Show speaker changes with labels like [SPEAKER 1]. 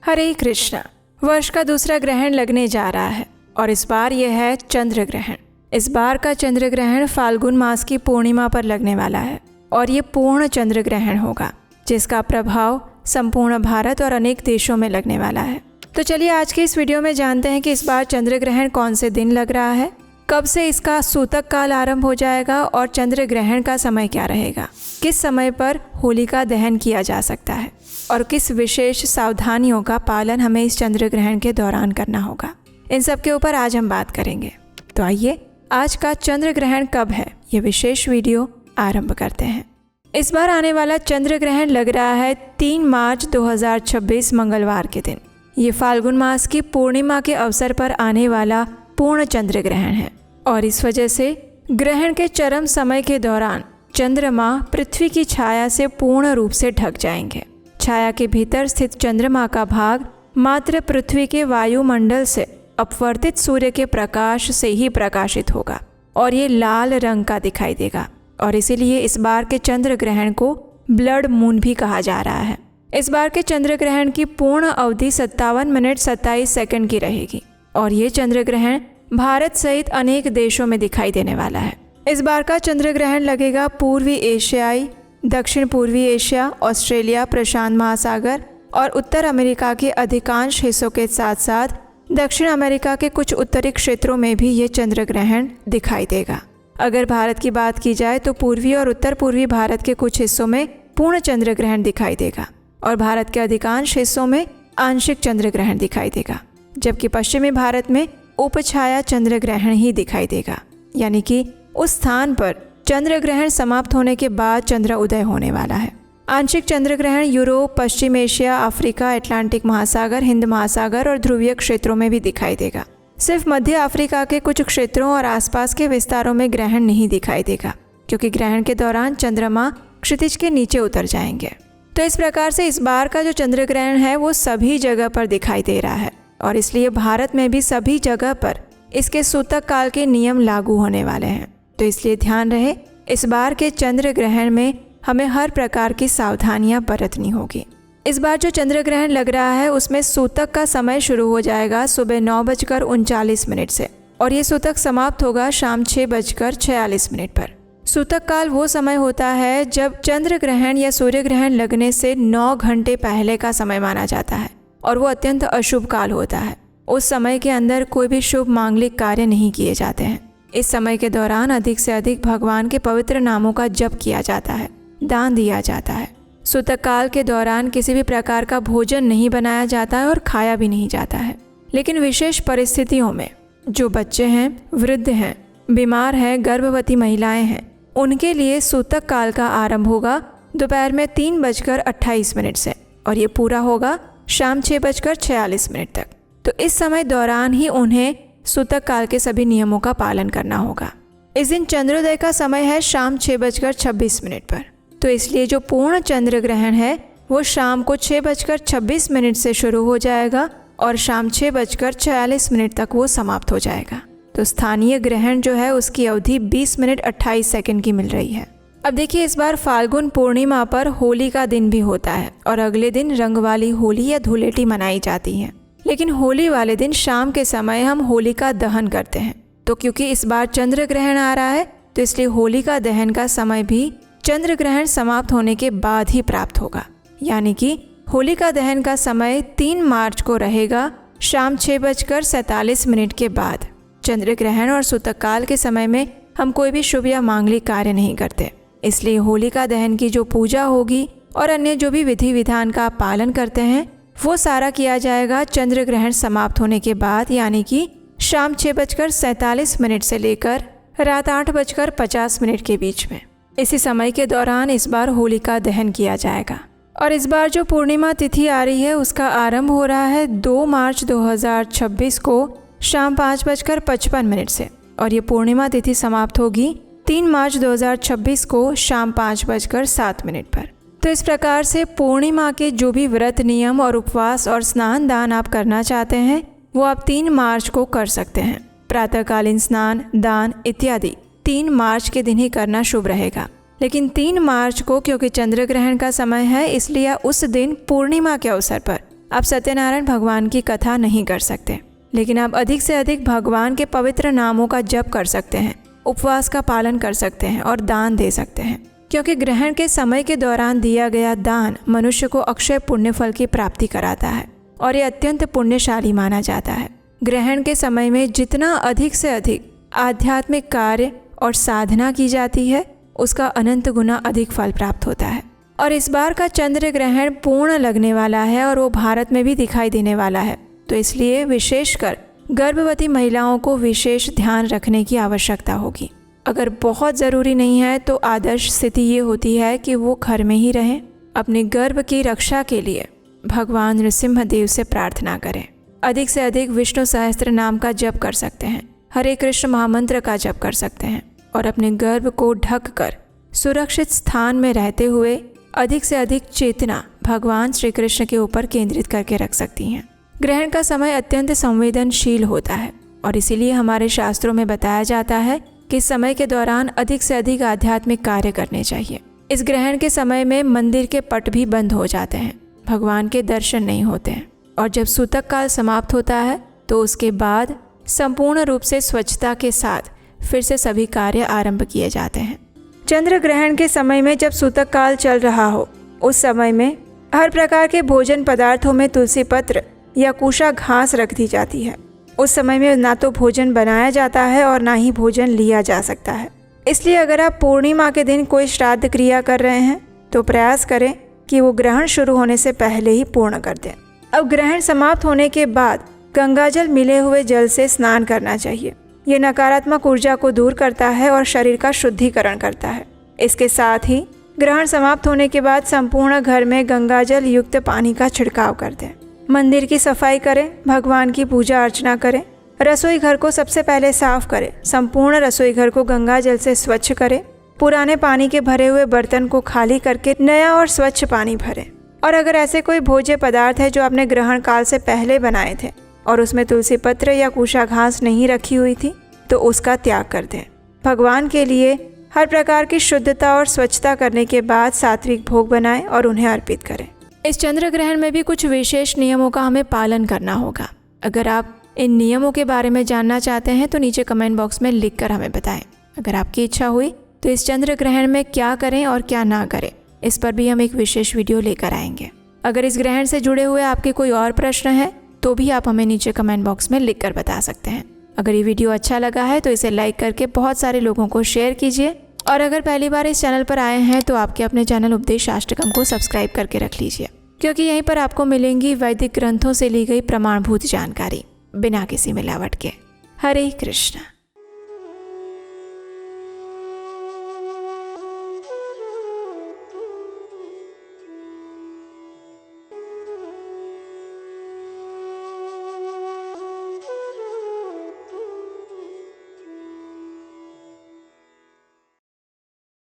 [SPEAKER 1] हरे कृष्णा। वर्ष का दूसरा ग्रहण लगने जा रहा है और इस बार यह है चंद्र ग्रहण। इस बार का चंद्र ग्रहण फाल्गुन मास की पूर्णिमा पर लगने वाला है और ये पूर्ण चंद्र ग्रहण होगा जिसका प्रभाव संपूर्ण भारत और अनेक देशों में लगने वाला है। तो चलिए आज के इस वीडियो में जानते हैं कि इस बार चंद्र ग्रहण कौन से दिन लग रहा है, कब से इसका सूतक काल आरंभ हो जाएगा और चंद्र ग्रहण का समय क्या रहेगा, किस समय पर होलिका दहन किया जा सकता है और किस विशेष सावधानियों का पालन हमें इस चंद्र ग्रहण के दौरान करना होगा। इन सब के ऊपर आज हम बात करेंगे। तो आइए आज का चंद्र ग्रहण कब है ये विशेष वीडियो आरंभ करते हैं। इस बार आने वाला चंद्र ग्रहण लग रहा है 3 मार्च 2026 मंगलवार के दिन। ये फाल्गुन मास की पूर्णिमा के अवसर पर आने वाला पूर्ण चंद्र ग्रहण है और इस वजह से ग्रहण के चरम समय के दौरान चंद्रमा पृथ्वी की छाया से पूर्ण रूप से ढक जाएंगे। छाया के भीतर स्थित चंद्रमा का भाग मात्र पृथ्वी के वायुमंडल से अपवर्तित सूर्य के प्रकाश से ही प्रकाशित होगा और ये लाल रंग का दिखाई देगा और इसीलिए इस बार के चंद्र ग्रहण को ब्लड मून भी कहा जा रहा है। इस बार के चंद्र ग्रहण की पूर्ण अवधि 57 मिनट 27 सेकंड की रहेगी और ये चंद्र ग्रहण भारत सहित अनेक देशों में दिखाई देने वाला है। इस बार का चंद्र ग्रहण लगेगा पूर्वी एशियाई, दक्षिण पूर्वी एशिया, ऑस्ट्रेलिया, प्रशांत महासागर और उत्तर अमेरिका के अधिकांश हिस्सों के साथ साथ दक्षिण अमेरिका के कुछ उत्तरी क्षेत्रों में भी ये चंद्र ग्रहण दिखाई देगा। अगर भारत की बात की जाए तो पूर्वी और उत्तर पूर्वी भारत के कुछ हिस्सों में पूर्ण चंद्र ग्रहण दिखाई देगा और भारत के अधिकांश हिस्सों में आंशिक चंद्र ग्रहण दिखाई देगा, जबकि पश्चिमी भारत में उपछाया चंद्र ग्रहण ही दिखाई देगा, यानी कि उस स्थान पर चंद्र ग्रहण समाप्त होने के बाद चंद्र उदय होने वाला है। आंशिक चंद्र ग्रहण यूरोप, पश्चिम एशिया, अफ्रीका, अटलांटिक महासागर, हिंद महासागर और ध्रुवीय क्षेत्रों में भी दिखाई देगा। सिर्फ मध्य अफ्रीका के कुछ क्षेत्रों और आसपास के विस्तारों में ग्रहण नहीं दिखाई देगा क्योंकि ग्रहण के दौरान चंद्रमा क्षितिज के नीचे उतर जाएंगे। तो इस प्रकार से इस बार का जो चंद्र ग्रहण है वो सभी जगह पर दिखाई दे रहा है और इसलिए भारत में भी सभी जगह पर इसके सूतक काल के नियम लागू होने वाले हैं। तो इसलिए ध्यान रहे इस बार के चंद्र ग्रहण में हमें हर प्रकार की सावधानियां बरतनी होगी। इस बार जो चंद्र ग्रहण लग रहा है उसमें सूतक का समय शुरू हो जाएगा सुबह 9:39 से और ये सूतक समाप्त होगा शाम 6:46 पर। सूतक काल वो समय होता है जब चंद्र ग्रहण या सूर्य ग्रहण लगने से 9 घंटे पहले का समय माना जाता है और वो अत्यंत अशुभ काल होता है। उस समय के अंदर कोई भी शुभ मांगलिक कार्य नहीं किए जाते हैं। इस समय के दौरान अधिक से अधिक भगवान के पवित्र नामों का जप किया जाता है, दान दिया जाता है। सूतक काल के दौरान किसी भी प्रकार का भोजन नहीं बनाया जाता है और खाया भी नहीं जाता है। लेकिन विशेष परिस्थितियों में जो बच्चे हैं, वृद्ध हैं, बीमार हैं, गर्भवती महिलाएं हैं, उनके लिए सूतक काल का आरंभ होगा दोपहर में 3:28 से और ये पूरा होगा शाम 6:46 तक। तो इस समय दौरान ही उन्हें सूतक काल के सभी नियमों का पालन करना होगा। इस दिन चंद्रोदय का समय है शाम 6:26 पर। तो इसलिए जो पूर्ण चंद्र ग्रहण है वो शाम को 6:26 से शुरू हो जाएगा और शाम 6:46 तक वो समाप्त हो जाएगा। तो स्थानीय ग्रहण जो है उसकी अवधि 20 मिनट 28 सेकंड की मिल रही है। अब देखिए इस बार फाल्गुन पूर्णिमा पर होली का दिन भी होता है और अगले दिन रंग वाली होली या धुलेटी मनाई जाती है। लेकिन होली वाले दिन शाम के समय हम होलिका दहन करते हैं। तो क्योंकि इस बार चंद्र ग्रहण आ रहा है तो इसलिए होलिका दहन का समय भी चंद्र ग्रहण समाप्त होने के बाद ही प्राप्त होगा, यानी कि होलिका दहन का समय 3 मार्च को रहेगा शाम 6:47 के बाद। चंद्र ग्रहण और सूतक काल के समय में हम कोई भी शुभ या मांगलिक कार्य नहीं करते, इसलिए होलिका दहन की जो पूजा होगी और अन्य जो भी विधि विधान का आप पालन करते हैं वो सारा किया जाएगा चंद्र ग्रहण समाप्त होने के बाद, यानी कि शाम 6:47 से लेकर रात 8:50 के बीच में। इसी समय के दौरान इस बार होलिका दहन किया जाएगा और इस बार जो पूर्णिमा तिथि आ रही है उसका आरंभ हो रहा है 2 मार्च 2026 को शाम 5:55 से और ये पूर्णिमा तिथि समाप्त होगी 3 मार्च 2026 को शाम 5:07 पर। तो इस प्रकार से पूर्णिमा के जो भी व्रत नियम और उपवास और स्नान दान आप करना चाहते हैं वो आप 3 मार्च को कर सकते हैं। प्रातःकालीन स्नान, दान इत्यादि 3 मार्च के दिन ही करना शुभ रहेगा। लेकिन 3 मार्च को क्योंकि चंद्र ग्रहण का समय है इसलिए उस दिन पूर्णिमा के अवसर पर आप सत्यनारायण भगवान की कथा नहीं कर सकते, लेकिन आप अधिक से अधिक भगवान के पवित्र नामों का जप कर सकते हैं, उपवास का पालन कर सकते हैं और दान दे सकते हैं, क्योंकि ग्रहण के समय के दौरान दिया गया दान मनुष्य को अक्षय पुण्य फल की प्राप्ति कराता है और ये अत्यंत पुण्यशाली माना जाता है। ग्रहण के समय में जितना अधिक से अधिक आध्यात्मिक कार्य और साधना की जाती है, उसका अनंत गुना अधिक फल प्राप्त होता है। और इस बार का चंद्र ग्रहण पूर्ण लगने वाला है और वो भारत में भी दिखाई देने वाला है, तो इसलिए विशेषकर गर्भवती महिलाओं को विशेष ध्यान रखने की आवश्यकता होगी। अगर बहुत ज़रूरी नहीं है तो आदर्श स्थिति ये होती है कि वो घर में ही रहें। अपने गर्भ की रक्षा के लिए भगवान नृसिंहदेव से प्रार्थना करें। अधिक से अधिक विष्णु सहस्त्र नाम का जप कर सकते हैं, हरे कृष्ण महामंत्र का जप कर सकते हैं और अपने गर्भ को ढक कर सुरक्षित स्थान में रहते हुए अधिक से अधिक चेतना भगवान श्री कृष्ण के ऊपर केंद्रित करके रख सकती हैं। ग्रहण का समय अत्यंत संवेदनशील होता है और इसीलिए हमारे शास्त्रों में बताया जाता है कि समय के दौरान अधिक से अधिक आध्यात्मिक कार्य करने चाहिए। इस ग्रहण के समय में मंदिर के पट भी बंद हो जाते हैं, भगवान के दर्शन नहीं होते हैं और जब सूतक काल समाप्त होता है तो उसके बाद संपूर्ण रूप से स्वच्छता के साथ फिर से सभी कार्य आरंभ किए जाते हैं। चंद्र ग्रहण के समय में जब सूतक काल चल रहा हो, उस समय में हर प्रकार के भोजन पदार्थों में तुलसी पत्र या कुशा घास रख दी जाती है। उस समय में ना तो भोजन बनाया जाता है और ना ही भोजन लिया जा सकता है। इसलिए अगर आप पूर्णिमा के दिन कोई श्राद्ध क्रिया कर रहे हैं तो प्रयास करें कि वो ग्रहण शुरू होने से पहले ही पूर्ण कर दें। अब ग्रहण समाप्त होने के बाद गंगाजल मिले हुए जल से स्नान करना चाहिए। ये नकारात्मक ऊर्जा को दूर करता है और शरीर का शुद्धिकरण करता है। इसके साथ ही ग्रहण समाप्त होने के बाद संपूर्ण घर में गंगाजल युक्त पानी का छिड़काव कर दें। मंदिर की सफाई करें, भगवान की पूजा अर्चना करें, रसोई घर को सबसे पहले साफ करें, संपूर्ण रसोई घर को गंगाजल से स्वच्छ करें, पुराने पानी के भरे हुए बर्तन को खाली करके नया और स्वच्छ पानी भरें। और अगर ऐसे कोई भोज्य पदार्थ है जो आपने ग्रहण काल से पहले बनाए थे और उसमें तुलसी पत्र या कुशा घास नहीं रखी हुई थी तो उसका त्याग कर दें। भगवान के लिए हर प्रकार की शुद्धता और स्वच्छता करने के बाद सात्विक भोग बनाएं और उन्हें अर्पित करें। इस चंद्र ग्रहण में भी कुछ विशेष नियमों का हमें पालन करना होगा। अगर आप इन नियमों के बारे में जानना चाहते हैं तो नीचे कमेंट बॉक्स में लिखकर हमें बताएं। अगर आपकी इच्छा हुई तो इस चंद्र ग्रहण में क्या करें और क्या ना करें, इस पर भी हम एक विशेष वीडियो लेकर आएंगे। अगर इस ग्रहण से जुड़े हुए आपके कोई और प्रश्न हैं तो भी आप हमें नीचे कमेंट बॉक्स में लिख कर बता सकते हैं। अगर ये वीडियो अच्छा लगा है तो इसे लाइक करके बहुत सारे लोगों को शेयर कीजिए और अगर पहली बार इस चैनल पर आए हैं तो आपके अपने चैनल उपदेश अष्टकम को सब्सक्राइब करके रख लीजिए, क्योंकि यहीं पर आपको मिलेंगी वैदिक ग्रंथों से ली गई प्रमाणभूत जानकारी बिना किसी मिलावट के। हरे कृष्ण।